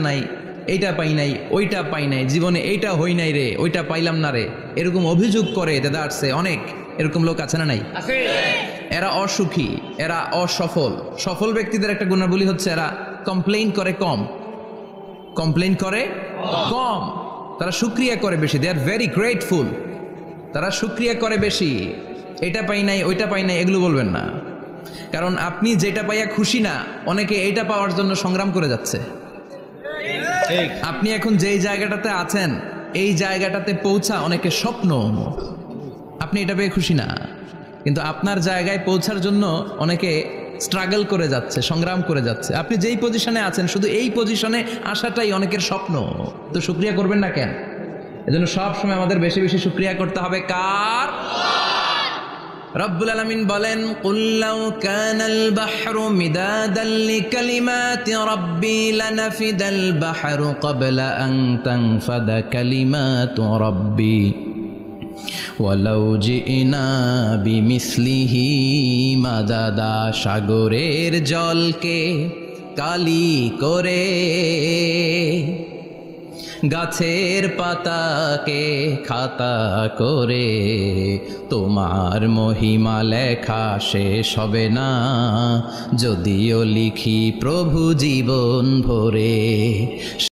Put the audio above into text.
নাই, এইটা পাই নাই, ওইটা পাই নাই, জীবনে এইটা হই নাই রে, ওইটা পাইলাম না রে, এরকম অভিযোগ করে দেদারসে অনেক এরকম লোক আছে না নাই? এরা অসুখী, এরা অসফল। সফল ব্যক্তিদের একটা গুণাবলী হচ্ছে এরা কমপ্লেইন করে কম, কমপ্লেইন করে কম, তারা শুকরিয়া করে বেশি। দে আর ভেরি গ্রেটফুল, তারা শুকরিয়া করে বেশি। এটা পাই নাই, ওইটা পাই নাই এগুলো বলবেন না, কারণ আপনি যেটা পাইয়া খুশি না, অনেকে এইটা পাওয়ার জন্য সংগ্রাম করে যাচ্ছে। আপনি এখন যেই জায়গাটাতে আছেন, এই জায়গাটাতে পৌঁছা অনেকের স্বপ্ন। আপনি এটা পেয়ে খুশি না, কিন্তু আপনার জায়গায় পৌঁছার জন্য অনেকে স্ট্রাগল করে যাচ্ছে, সংগ্রাম করে যাচ্ছে। আপনি যেই পজিশনে আছেন, শুধু এই পজিশনে আসাটাই অনেকের স্বপ্ন। তো শুকরিয়া করবেন না কেন? এজন্য সব সময় আমাদের বেশি বেশি শুকরিয়া করতে হবে কার? রব্বুল আলামিন বলেন, কুল লাউ কানাল বাহরু মিদাদান লিকালিমাতি রাব্বি লানাফিদাল বাহরু ক্বাবলা আন তানফাদা কালিমাতু রাব্বি ওয়ালাউ জিনা বিমিসলিহি মাদাদা। সাগরের জলকে কালি করে, গাছের পাতাকে খাতা করে, তোমার মহিমা লেখা শেষ হবে না, যদিও লিখি প্রভু জীবন ভরে।